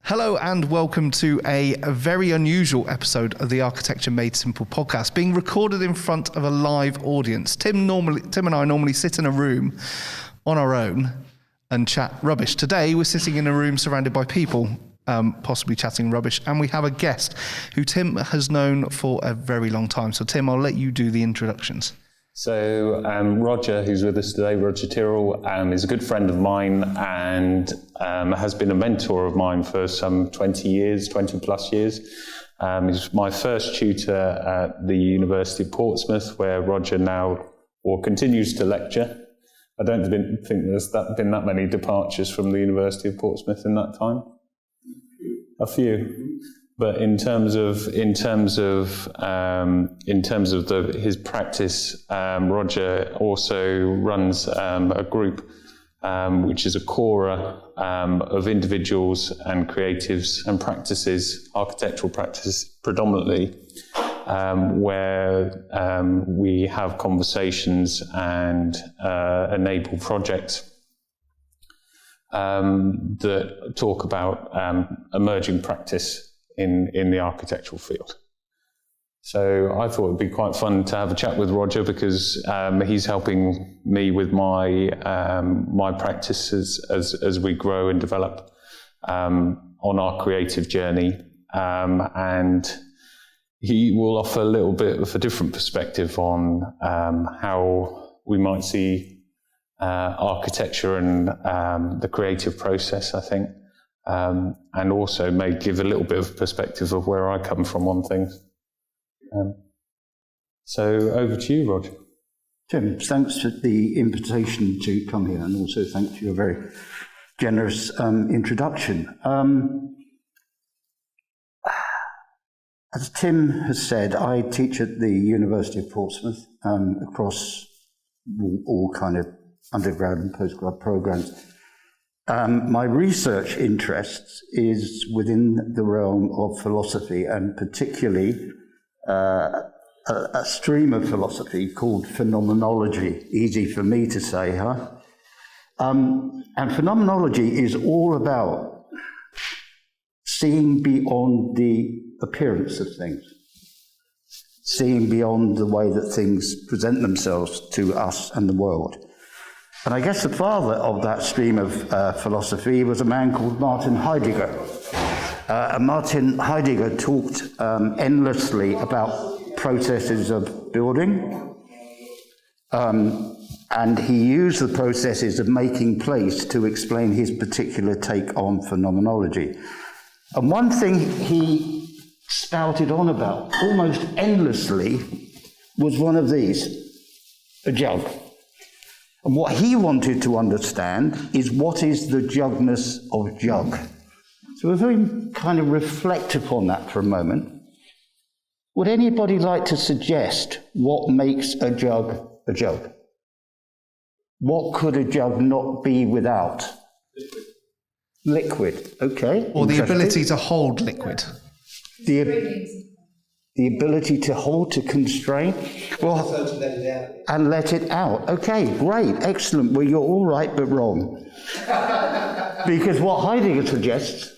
Hello and welcome to a very unusual episode of the Architecture Made Simple podcast, being recorded in front of a live audience. Tim and I normally sit in a room on our own and chat rubbish. Today we're sitting in a room surrounded by people, possibly chatting rubbish, and we have a guest who Tim has known for a very long time. So Tim, I'll let you do the introductions. So Roger, who's with us today, Roger Tyrell, is a good friend of mine and has been a mentor of mine for some 20 plus years. He's my first tutor at the University of Portsmouth, where Roger now continues to lecture. I don't think there's been that many departures from the University of Portsmouth in that time. A few. But in terms of his practice, Roger also runs a group which is a core of individuals and creatives and practices, architectural practice predominantly, where we have conversations and enable projects that talk about emerging practice in the architectural field. So I thought it'd be quite fun to have a chat with Roger because he's helping me with my my practices as we grow and develop on our creative journey, and he will offer a little bit of a different perspective on how we might see architecture and the creative process, I think. And also may give a little bit of perspective of where I come from on things. So over to you, Roger. Tim, thanks for the invitation to come here, and also thanks for your very generous introduction. As Tim has said, I teach at the University of Portsmouth across all kind of undergrad and postgrad programs. My research interests is within the realm of philosophy, and particularly a stream of philosophy called Phenomenology. Easy for me to say, huh? And Phenomenology is all about seeing beyond the appearance of things, seeing beyond the way that things present themselves to us and the world. And I guess the father of that stream of philosophy was a man called Martin Heidegger. Martin Heidegger talked endlessly about processes of building, and he used the processes of making place to explain his particular take on phenomenology. And one thing he spouted on about almost endlessly was one of these, a jug. And what he wanted to understand is what is the jugness of jug. So if we kind of reflect upon that for a moment, would anybody like to suggest what makes a jug a jug? What could a jug not be without? Liquid, okay. Or the ability to hold liquid. The ability to hold, to constrain, well, and let it out. Okay, great, excellent. Well, you're all right, but wrong. Because what Heidegger suggests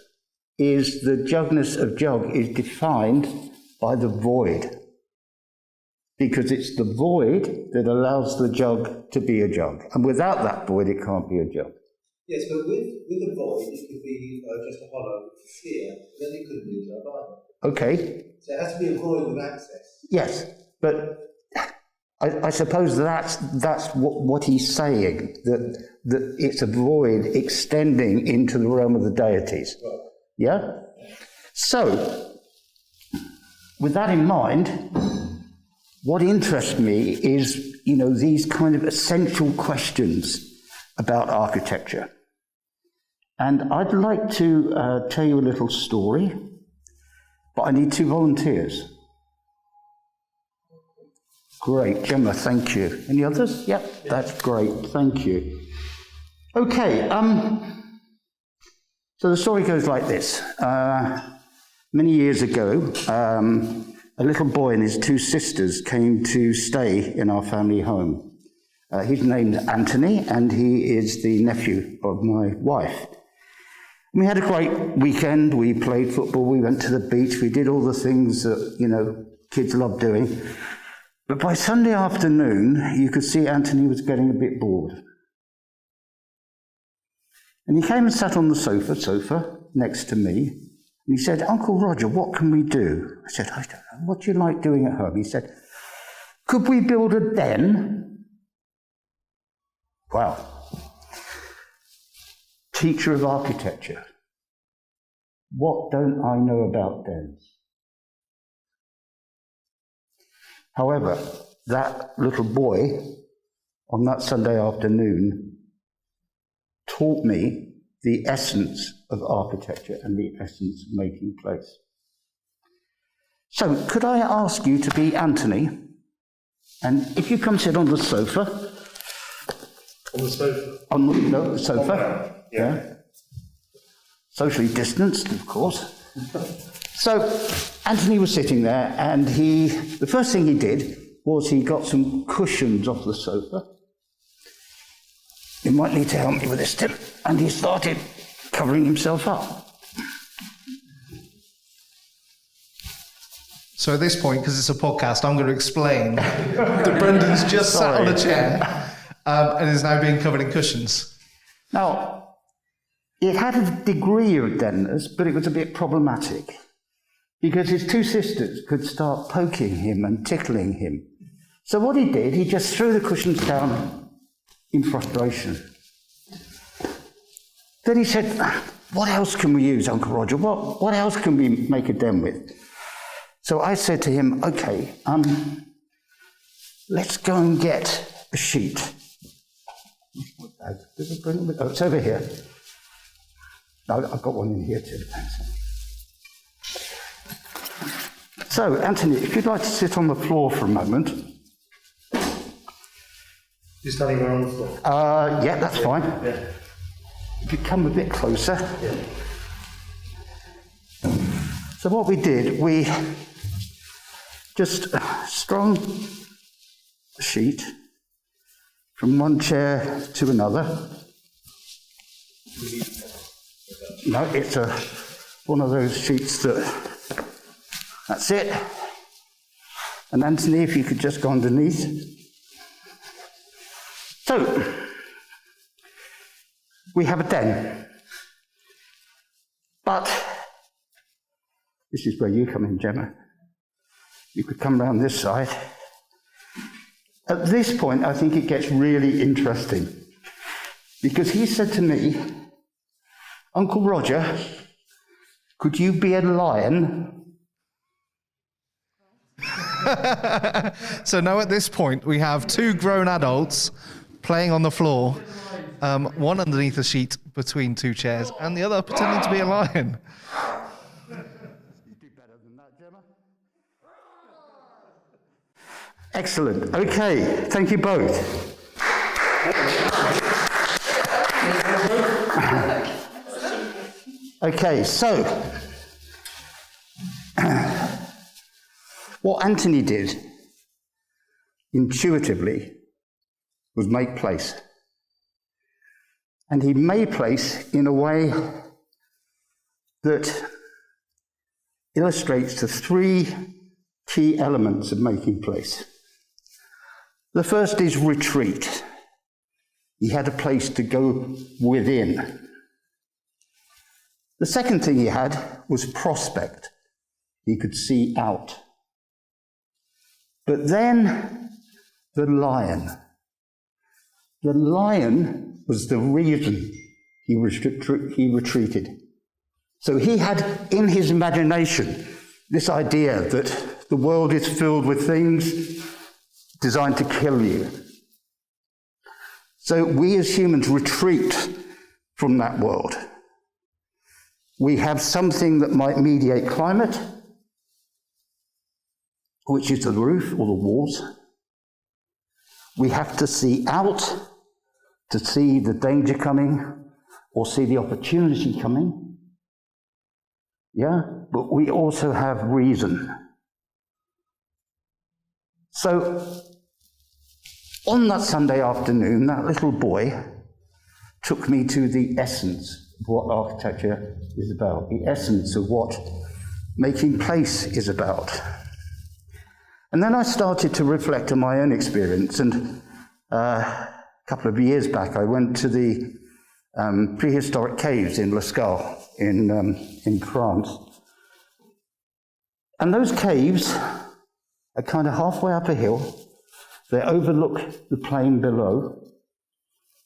is the jugness of jug is defined by the void. Because it's the void that allows the jug to be a jug. And without that void, it can't be a jug. Yes, but with the void, it could be just a hollow sphere, then it couldn't be a jug either. Okay. So it has to be a void with access. Yes, but I suppose that's what he's saying, that it's a void extending into the realm of the deities. Right. Yeah? So, with that in mind, what interests me is, these kind of essential questions about architecture. And I'd like to tell you a little story, but I need 2 volunteers. Great, Gemma, thank you. Any others? Yep, that's great, thank you. Okay, so the story goes like this. Many years ago, a little boy and his 2 sisters came to stay in our family home. He's named Anthony, and he is the nephew of my wife. We had a great weekend. We played football, we went to the beach, we did all the things that, kids love doing. But by Sunday afternoon, you could see Anthony was getting a bit bored. And he came and sat on the sofa next to me, and he said, "Uncle Roger, what can we do?" I said, "I don't know. What do you like doing at home?" He said, "Could we build a den?" Wow. Teacher of architecture. What don't I know about dens? However, that little boy on that Sunday afternoon taught me the essence of architecture and the essence of making place. So, could I ask you to be Anthony? And if you come sit on the sofa. On the sofa? The sofa. Yeah. Socially distanced, of course. So, Anthony was sitting there, and the first thing he did was he got some cushions off the sofa. You might need to help me with this, Tim. And he started covering himself up. So at this point, because it's a podcast, I'm going to explain that Brendan's just sat on a chair and is now being covered in cushions. Now, it had a degree of denness, but it was a bit problematic because his two sisters could start poking him and tickling him. So what he did, he just threw the cushions down in frustration. Then he said, "What else can we use, Uncle Roger? What else can we make a den with?" So I said to him, "Okay, let's go and get a sheet." Oh, it's over here. No, I've got one in here too. So, Anthony, if you'd like to sit on the floor for a moment. You're standing there on the floor? Yeah, that's fine. Yeah. If you come a bit closer. Yeah. So what we did, we just strung the sheet from one chair to another. No, it's one of those sheets that's it. And Anthony, if you could just go underneath. So, we have a den. But, this is where you come in, Gemma. You could come round this side. At this point, I think it gets really interesting. Because he said to me, "Uncle Roger, could you be a lion?" So now at this point, we have two grown adults playing on the floor, one underneath a sheet between two chairs, and the other pretending to be a lion. You do better than that, Gemma. Excellent. Okay, thank you both. Okay, so what Anthony did intuitively was make place. And he made place in a way that illustrates the three key elements of making place. The first is retreat. He had a place to go within. The second thing he had was prospect. He could see out. But then the lion. The lion was the reason he retreated. So he had in his imagination this idea that the world is filled with things designed to kill you. So we as humans retreat from that world. We have something that might mediate climate, which is the roof or the walls. We have to see out to see the danger coming or see the opportunity coming. Yeah, but we also have reason. So, on that Sunday afternoon, that little boy took me to the essence what architecture is about, the essence of what making place is about. And then I started to reflect on my own experience, and a couple of years back I went to the prehistoric caves in Lascaux in France. And those caves are kind of halfway up a hill. They overlook the plain below,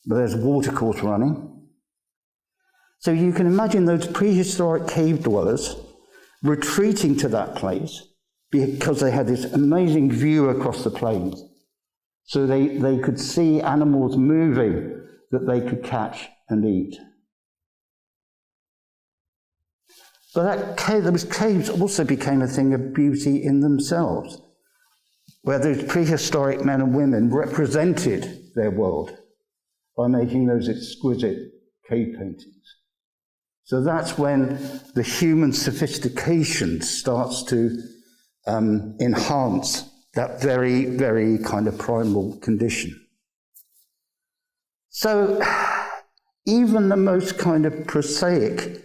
but there's a watercourse running. So you can imagine those prehistoric cave dwellers retreating to that place because they had this amazing view across the plains. So they could see animals moving that they could catch and eat. But those caves also became a thing of beauty in themselves, where those prehistoric men and women represented their world by making those exquisite cave paintings. So that's when the human sophistication starts to enhance that very, very kind of primal condition. So even the most kind of prosaic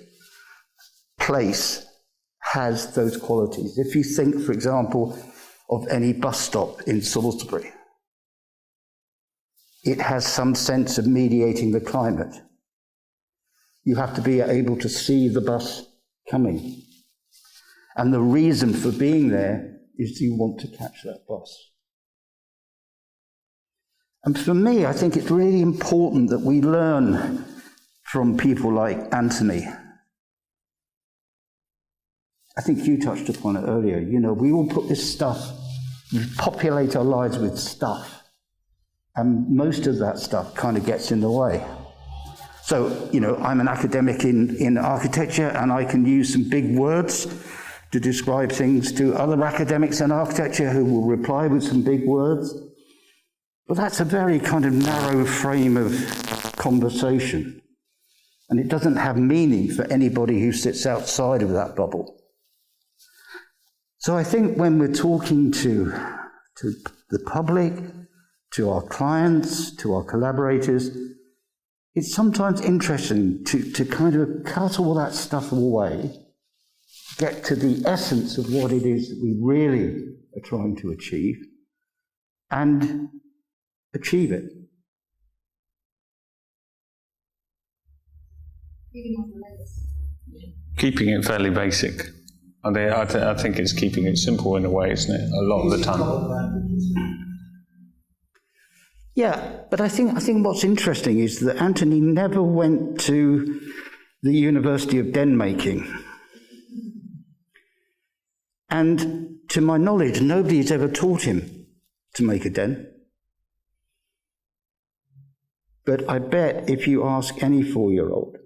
place has those qualities. If you think, for example, of any bus stop in Salisbury, it has some sense of mediating the climate. You have to be able to see the bus coming. And the reason for being there is you want to catch that bus. And for me, I think it's really important that we learn from people like Anthony. I think you touched upon it earlier. You know, we all put this stuff, we populate our lives with stuff. And most of that stuff kind of gets in the way. So, you know, I'm an academic in architecture, and I can use some big words to describe things to other academics in architecture who will reply with some big words. But that's a very kind of narrow frame of conversation. And it doesn't have meaning for anybody who sits outside of that bubble. So I think when we're talking to the public, to our clients, to our collaborators, it's sometimes interesting to kind of cut all that stuff away, get to the essence of what it is that we really are trying to achieve, and achieve it. Keeping it fairly basic. I think it's keeping it simple in a way, isn't it? A lot of the time. Yeah, but I think what's interesting is that Anthony never went to the University of Den making. And to my knowledge, nobody has ever taught him to make a den. But I bet if you ask any 4-year-old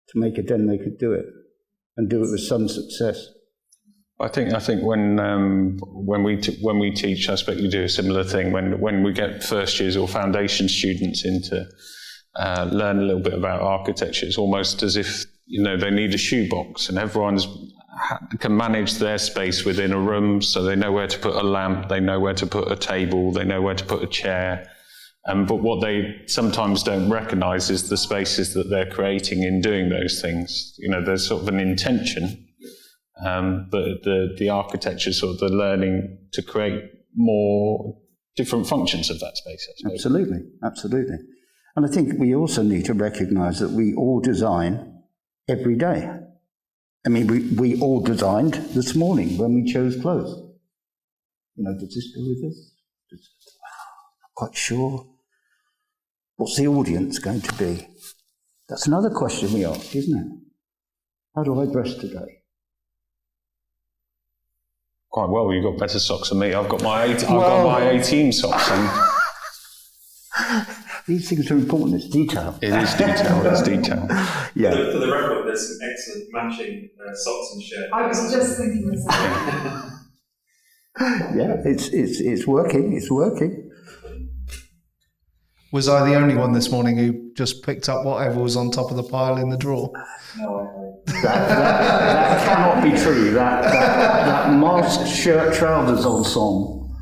to make a den, they could do it, and do it with some success. I think when we teach, I expect we do a similar thing. When we get first years or foundation students in to learn a little bit about architecture, it's almost as if, you know, they need a shoebox, and everyone's can manage their space within a room, so they know where to put a lamp, they know where to put a table, they know where to put a chair. But what they sometimes don't recognise is the spaces that they're creating in doing those things. You know, there's sort of an intention. But the architecture, sort of the learning to create more different functions of that space, I suppose. Absolutely. And I think we also need to recognise that we all design every day. I mean, we all designed this morning when we chose clothes. You know, does this go with this? Not quite sure. What's the audience going to be? That's another question we ask, isn't it? How do I dress today? Quite well, you've got better socks than me. I've got my 18 socks on. These things are important. It's detail. It is detail. It's detail. Yeah. For the record, there's some excellent matching socks and shirt. I was just thinking the same. Yeah, it's working. It's working. Was I the only one this morning who just picked up whatever was on top of the pile in the drawer? No, That cannot be true. That masked shirt trousers ensemble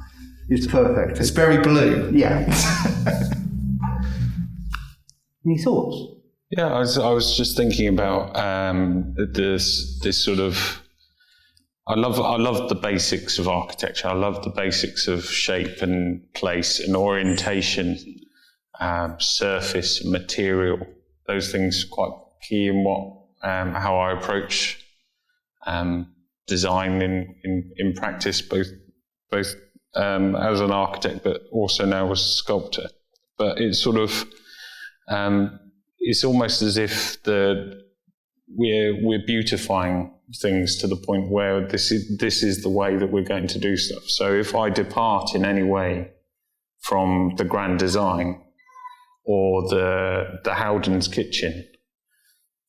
is perfect. It's very blue. Yeah. Any thoughts? Yeah, I was just thinking about this sort of. I love the basics of architecture. I love the basics of shape and place and orientation, surface, material. Those things are quite key in how I approach design in practice, both as an architect, but also now as a sculptor. But it's sort of it's almost as if we're beautifying things to the point where this is the way that we're going to do stuff. So if I depart in any way from the grand design or the Howden's kitchen,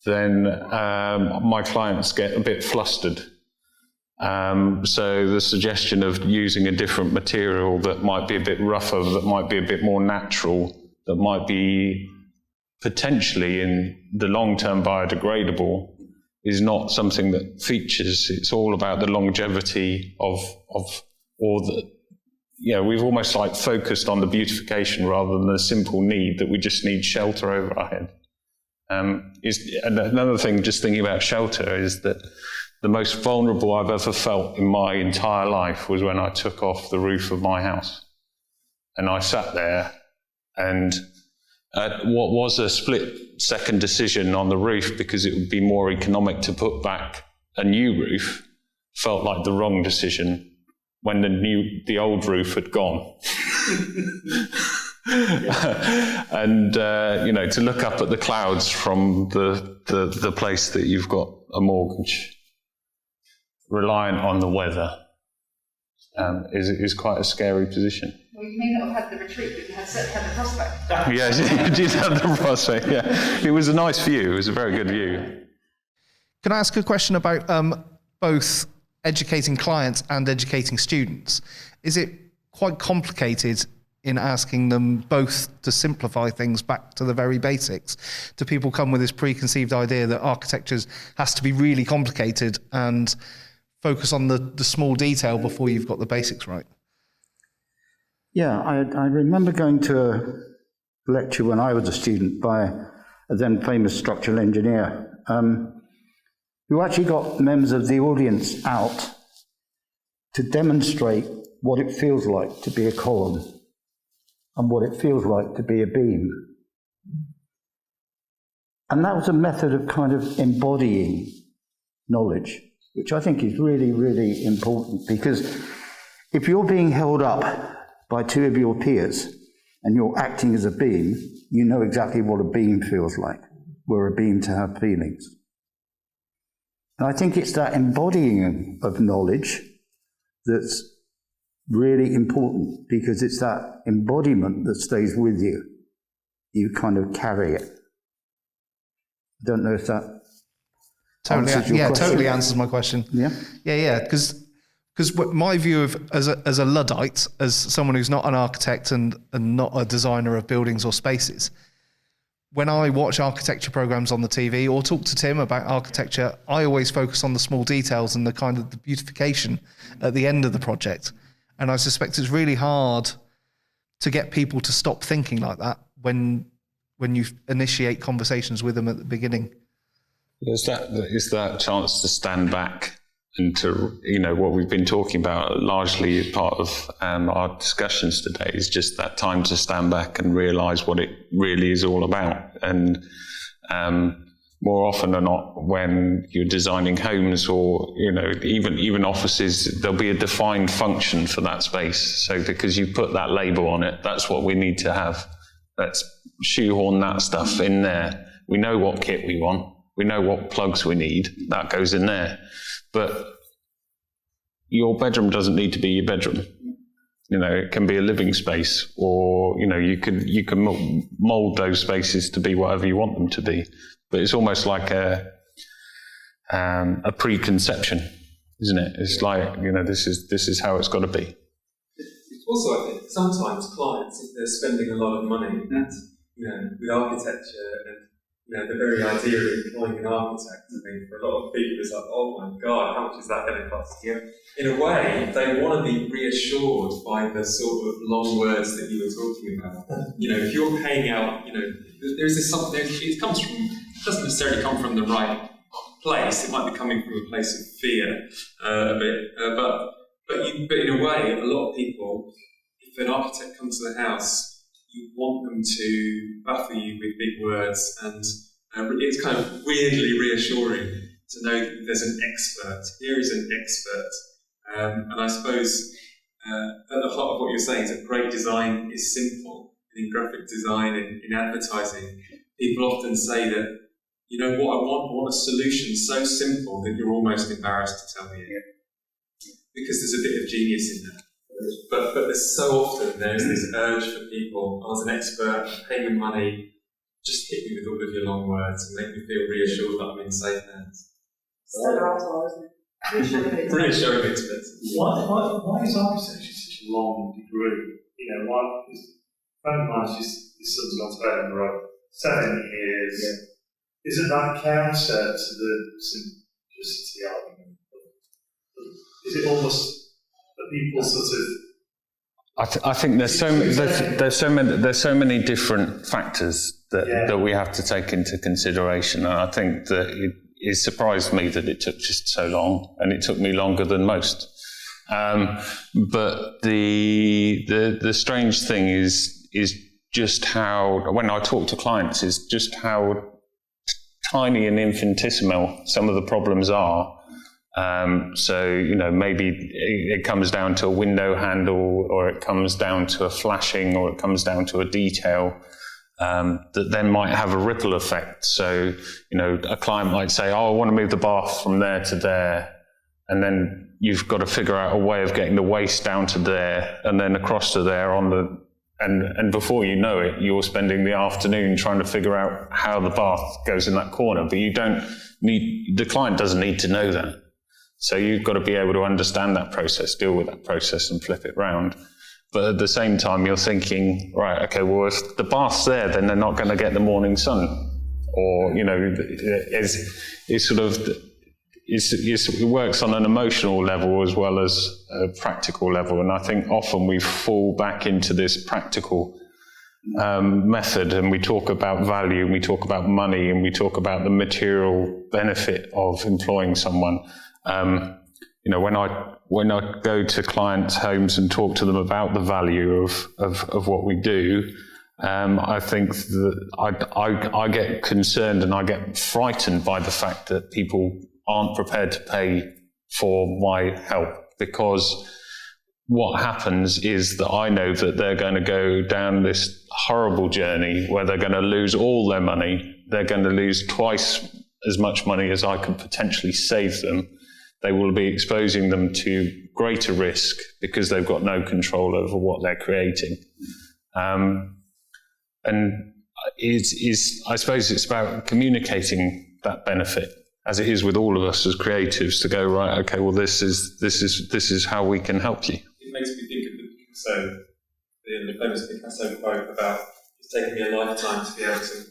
then my clients get a bit flustered. So the suggestion of using a different material that might be a bit rougher, that might be a bit more natural, that might be potentially in the long term biodegradable is not something that features. It's all about the longevity of or the, we've almost like focused on the beautification rather than the simple need that we just need shelter over our head. And another thing, just thinking about shelter, is that the most vulnerable I've ever felt in my entire life was when I took off the roof of my house. And I sat there, and what was a split-second decision on the roof, because it would be more economic to put back a new roof, felt like the wrong decision when the old roof had gone. And to look up at the clouds from the place that you've got a mortgage, reliant on the weather, is quite a scary position. Well, you may not have had the retreat, but you had the prospect. Yeah, you did have the prospect, yeah. It was a nice view. It was a very good view. Can I ask a question about both educating clients and educating students? Is it quite complicated in asking them both to simplify things back to the very basics? Do people come with this preconceived idea that architecture has to be really complicated and focus on the small detail before you've got the basics right? Yeah, I remember going to a lecture when I was a student by a then famous structural engineer who actually got members of the audience out to demonstrate what it feels like to be a column and what it feels like to be a beam. And that was a method of kind of embodying knowledge, which I think is really, really important, because if you're being held up by two of your peers and you're acting as a beam, you know exactly what a beam feels like. We're a beam to have feelings. And I think it's that embodying of knowledge that's really important, because it's that embodiment that stays with you. You kind of carry it. I don't know if that answers your question. Totally answers my question. Yeah, because my view of as a Luddite, as someone who's not an architect and not a designer of buildings or spaces, when I watch architecture programs on the TV or talk to Tim about architecture, I always focus on the small details and the kind of the beautification at the end of the project. And I suspect it's really hard to get people to stop thinking like that when you initiate conversations with them at the beginning. Is that chance to stand back and to, what we've been talking about largely part of our discussions today is just that time to stand back and realise what it really is all about. And more often than not, when you're designing homes or, even offices, there'll be a defined function for that space. So because you put that label on it, that's what we need to have. Let's shoehorn that stuff in there. We know what kit we want. We know what plugs we need. That goes in there. But your bedroom doesn't need to be your bedroom. It can be a living space, or, you can mold those spaces to be whatever you want them to be. But it's almost like a preconception, isn't it? It's like, this is how it's got to be. It's also, I think, sometimes clients, if they're spending a lot of money at, with architecture and the very idea of employing an architect, I think, for a lot of people is like, oh my God, how much is that going to cost? In a way, they want to be reassured by the sort of long words that you were talking about. If you're paying out, there's this something, it doesn't necessarily come from the right place. It might be coming from a place of fear a bit, but in a way, a lot of people, if an architect comes to the house, you want them to baffle you with big words, and it's kind of weirdly reassuring to know that there's an expert. Here is an expert. And I suppose at the heart of what you're saying is that great design is simple. In graphic design, in advertising, people often say that, what I want a solution so simple that you're almost embarrassed to tell me it. Because there's a bit of genius in that. But there's so often there's this urge for people, I was an expert, pay me money, just hit me with all of your long words and make me feel reassured that I'm in safe hands. Reassuring expenses. Why is architecture such a long degree? Why? Because a friend of mine, his son's gone to bed for 7 years. Yeah. Isn't that counter to the simplicity argument? Is it almost that people sort of? I think there's so many different factors that we have to take into consideration, and I think that it surprised me that it took just so long, and it took me longer than most. But the strange thing is just how, when I talk to clients, is just how tiny and infinitesimal some of the problems are. Maybe it comes down to a window handle, or it comes down to a flashing, or it comes down to a detail that then might have a ripple effect. So, a client might say, I want to move the bath from there to there. And then you've got to figure out a way of getting the waste down to there and then across to there and before you know it, you're spending the afternoon trying to figure out how the bath goes in that corner. But the client doesn't need to know that. So you've got to be able to understand that process, deal with that process and flip it round. But at the same time, you're thinking, right, okay, well, if the bath's there, then they're not going to get the morning sun. Or, it works on an emotional level as well as a practical level. And I think often we fall back into this practical method, and we talk about value, and we talk about money, and we talk about the material benefit of employing someone. When I go to clients' homes and talk to them about the value of what we do, I think that I get concerned and I get frightened by the fact that people aren't prepared to pay for my help, because what happens is that I know that they're going to go down this horrible journey where they're going to lose all their money. They're going to lose twice as much money as I could potentially save them. They will be exposing them to greater risk because they've got no control over what they're creating. And I suppose it's about communicating that benefit, as it is with all of us as creatives, to go, right, okay, well, this is how we can help you. It makes me think of the Picasso, the famous Picasso quote about it's taken me a lifetime to be able to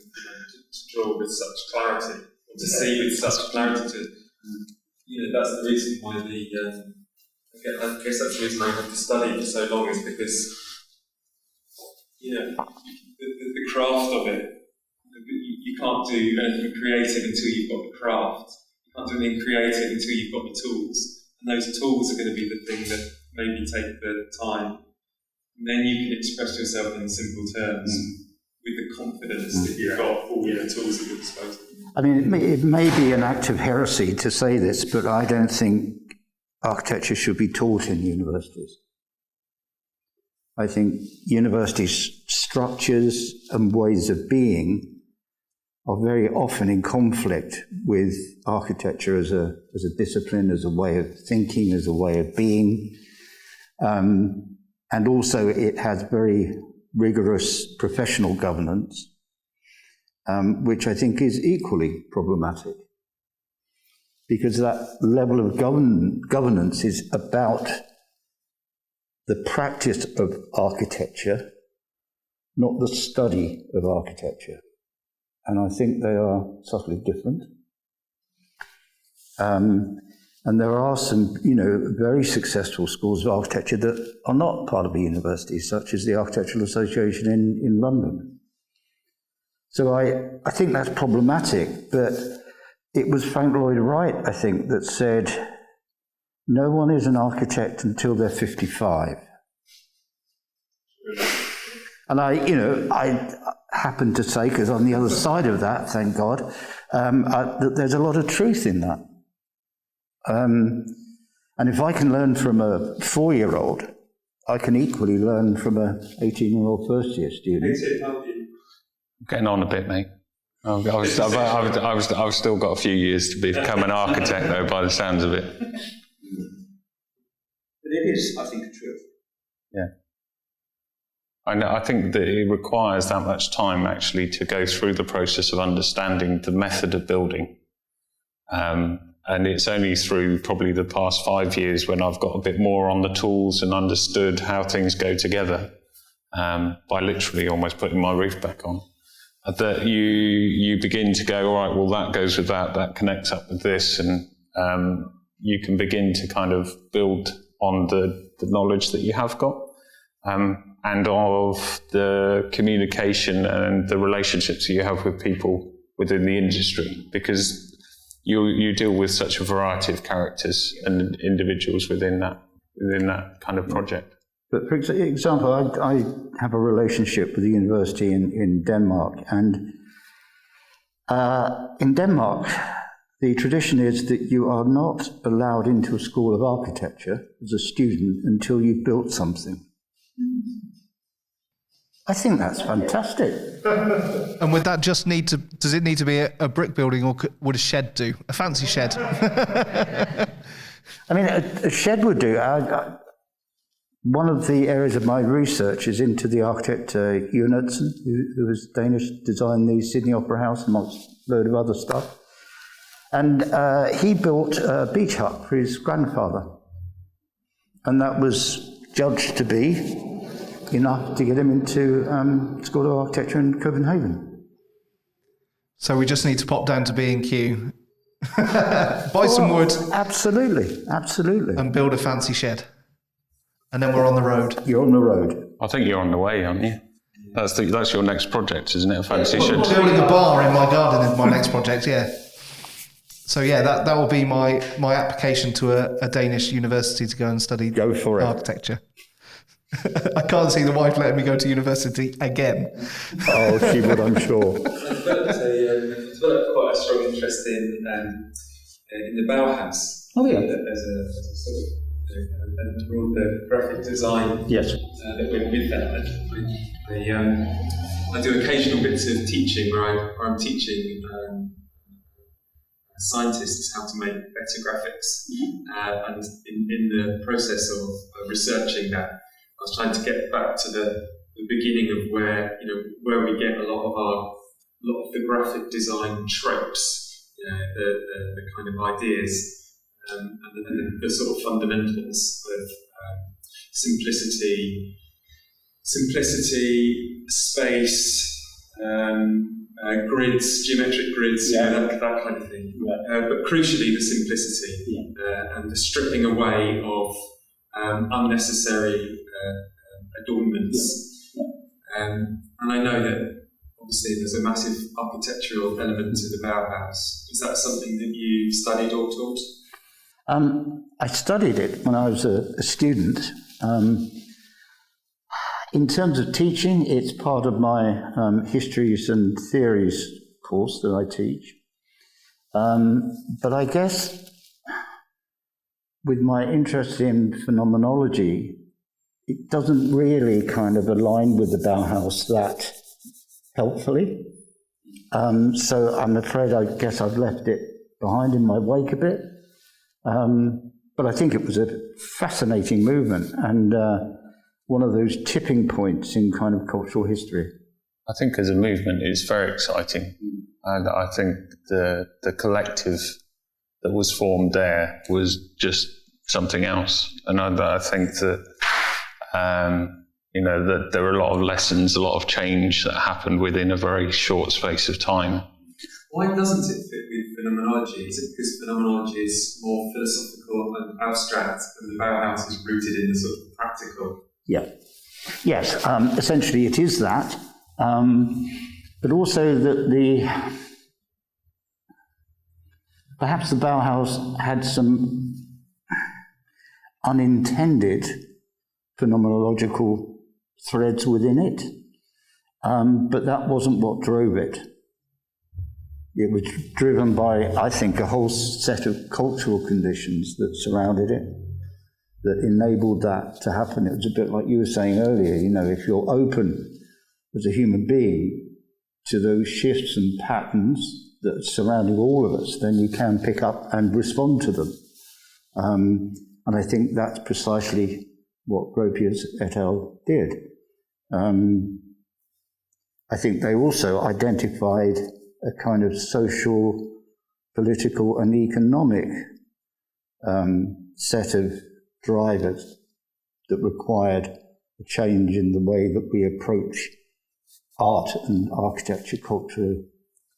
draw with such clarity, or to see with such clarity. That's the reason why I guess that's the reason I had to study for so long, is because the craft of it. You can't do anything creative until you've got the craft. You can't do anything creative until you've got the tools. And those tools are going to be the thing that maybe take the time. And then you can express yourself in simple terms with the confidence that you've got all the tools at your disposal. I mean, it may be an act of heresy to say this, but I don't think architecture should be taught in universities. I think universities' structures and ways of being are very often in conflict with architecture as a discipline, as a way of thinking, as a way of being. And also it has very rigorous professional governance, which I think is equally problematic, because that level of governance is about the practice of architecture, not the study of architecture. and I think they are subtly different. And there are some, very successful schools of architecture that are not part of a university, such as the Architectural Association in London. So I think that's problematic, but it was Frank Lloyd Wright, I think, that said, no one is an architect until they're 55. And I happen to say, because on the other side of that, thank God, that there's a lot of truth in that. And if I can learn from a 4-year-old, I can equally learn from a 18-year-old first-year student. Getting on a bit, mate. I've still got a few years to become an architect, though, by the sounds of it. But it is, I think, true. Yeah. I think that it requires that much time, actually, to go through the process of understanding the method of building. And it's only through probably the past 5 years when I've got a bit more on the tools and understood how things go together, by literally almost putting my roof back on, that you begin to go, all right, well, that goes with that connects up with this, and you can begin to kind of build on the knowledge that you have got, and of the communication and the relationships that you have with people within the industry, because you deal with such a variety of characters and individuals within that kind of project. But for example, I have a relationship with the university in Denmark, and in Denmark, the tradition is that you are not allowed into a school of architecture as a student until you've built something. I think that's fantastic. And would that just does it need to be a brick building, or would a shed do? A fancy shed? I mean, a shed would do. One of the areas of my research is into the architect Jon Utzon, who was Danish, designed the Sydney Opera House amongst a load of other stuff. And he built a beach hut for his grandfather. And that was judged to be enough to get him into School of Architecture in Copenhagen. So we just need to pop down to B&Q, buy some wood. Absolutely. And build a fancy shed. And then we're on the road. You're on the road. I think you're on the way, aren't you? That's your next project, isn't it? A fancy shed. Building a bar in my garden is my next project, yeah. So yeah, that will be my application to a Danish university to go and study architecture. I can't see the wife letting me go to university again. Oh, she would, I'm sure. I've developed quite a strong interest in the Bauhaus. Oh yeah. As a sort of and all the graphic design that went with that. I do occasional bits of teaching where I'm teaching scientists how to make better graphics, and in the process of researching that, I was trying to get back to the beginning of where we get a lot of the graphic design tropes, the kind of ideas. And the sort of fundamentals of simplicity, space, grids, geometric grids, that kind of thing. But crucially, the simplicity and the stripping away of unnecessary adornments. And I know that obviously there's a massive architectural element to the Bauhaus. Is that something that you studied or taught? I studied it when I was a student. In terms of teaching, it's part of my histories and theories course that I teach. But I guess with my interest in phenomenology, it doesn't really kind of align with the Bauhaus that helpfully. So I'm afraid I guess I've left it behind in my wake a bit. But I think it was a fascinating movement and one of those tipping points in kind of cultural history. I think as a movement it's very exciting. And I think the collective that was formed there was just something else. And I think that, that there are a lot of lessons, a lot of change that happened within a very short space of time. Why doesn't it fit with phenomenology? Is it because phenomenology is more philosophical and abstract, and the Bauhaus is rooted in the sort of practical? Yeah. Yes, essentially it is that. But also that perhaps the Bauhaus had some unintended phenomenological threads within it. But that wasn't what drove it. It was driven by, I think, a whole set of cultural conditions that surrounded it, that enabled that to happen. It was a bit like you were saying earlier, if you're open as a human being to those shifts and patterns that are surrounding all of us, then you can pick up and respond to them. And I think that's precisely what Gropius et al. Did. I think they also identified a kind of social, political, and economic set of drivers that required a change in the way that we approach art and architecture culturally.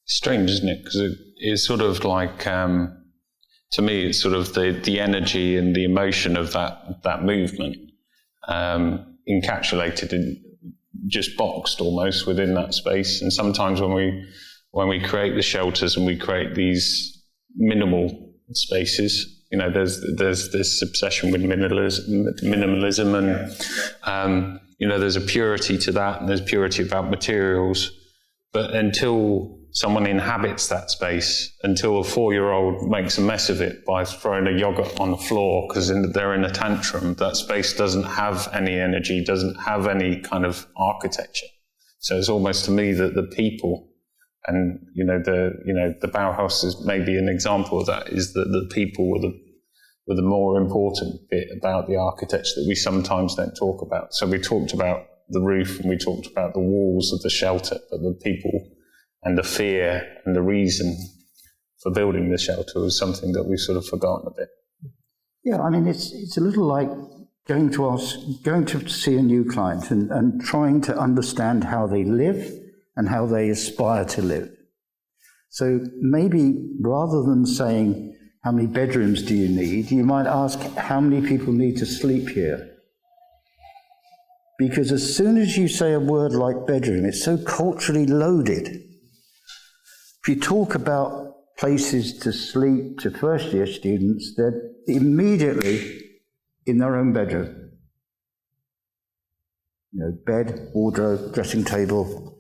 Strange, isn't it? Because it's sort of like, to me, it's sort of the energy and the emotion of that movement encapsulated in, just boxed almost within that space. And sometimes when we create the shelters and we create these minimal spaces, there's this obsession with minimalism and there's a purity to that, and there's purity about materials. But until someone inhabits that space, until a 4-year-old makes a mess of it by throwing a yogurt on the floor because they're in a tantrum, that space doesn't have any energy, doesn't have any kind of architecture. So it's almost to me that the people, and the Bauhaus is maybe an example of that, is that the people were the more important bit about the architecture that we sometimes don't talk about. So we talked about the roof and we talked about the walls of the shelter, but the people and the fear and the reason for building the shelter was something that we've sort of forgotten a bit. Yeah, I mean, it's a little like going to see a new client and trying to understand how they live and how they aspire to live. So maybe rather than saying, how many bedrooms do you need, you might ask, how many people need to sleep here? Because as soon as you say a word like bedroom, it's so culturally loaded. If you talk about places to sleep to first-year students, they're immediately in their own bedroom. Bed, wardrobe, dressing table,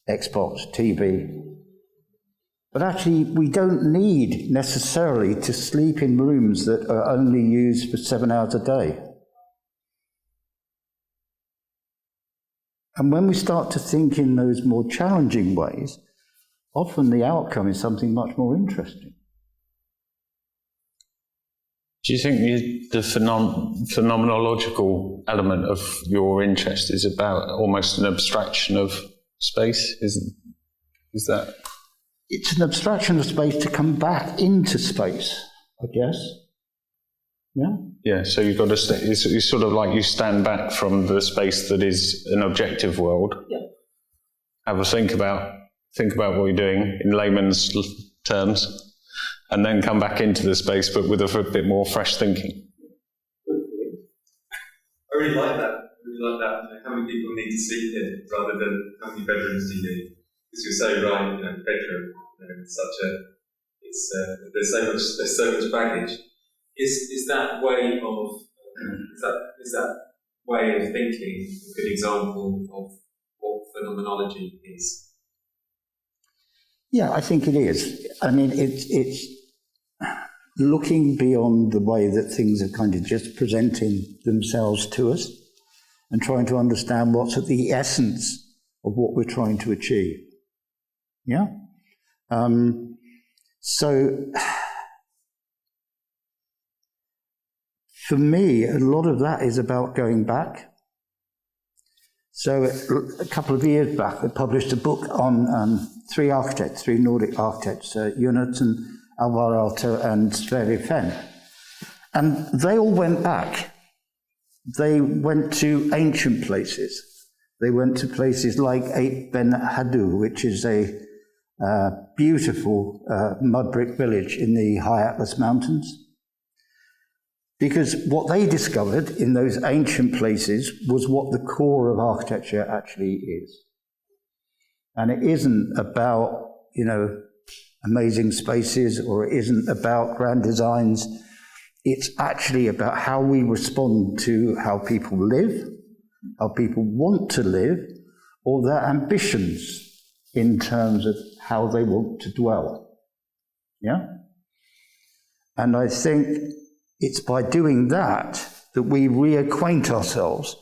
Xbox, TV. But actually, we don't need necessarily to sleep in rooms that are only used for 7 hours a day. And when we start to think in those more challenging ways, often the outcome is something much more interesting. Do you think the phenomenological element of your interest is about almost an abstraction of space? Is that? It's an abstraction of space to come back into space, I guess. Yeah? Yeah, so you've got to it's sort of like you stand back from the space that is an objective world. Yeah. Have a think about what you're doing in layman's terms, and then come back into the space, but with a bit more fresh thinking. I really like that. How many people need to sleep here, rather than how many bedrooms do you need? Because you're so right, bedroom. There's so much baggage. Is that way of thinking a good example of what phenomenology is? Yeah, I think it is. I mean, it's looking beyond the way that things are kind of just presenting themselves to us and trying to understand what's at the essence of what we're trying to achieve. Yeah? So, for me, a lot of that is about going back. So a couple of years back, I published a book on three Nordic architects, Jonathan, Alvar Aalto, and Sverre Fenn. And they all went back. they went to ancient places. They went to places like Eight Ben Haddou, which is a beautiful mud brick village in the High Atlas Mountains. Because what they discovered in those ancient places was what the core of architecture actually is. And it isn't about, amazing spaces, or it isn't about grand designs. It's actually about how we respond to how people live, how people want to live, or their ambitions in terms of how they want to dwell. Yeah? And I think it's by doing that that we reacquaint ourselves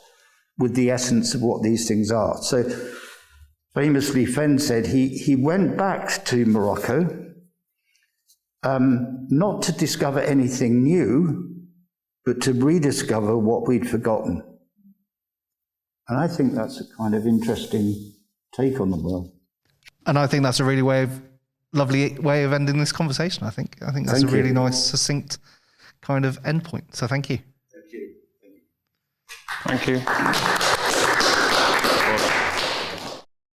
with the essence of what these things are. So famously, Fen said he went back to Morocco not to discover anything new, but to rediscover what we'd forgotten. And I think that's a kind of interesting take on the world. And I think that's a really lovely way of ending this conversation, I think. I think that's a really nice, succinct kind of endpoint. So thank you. Thank you.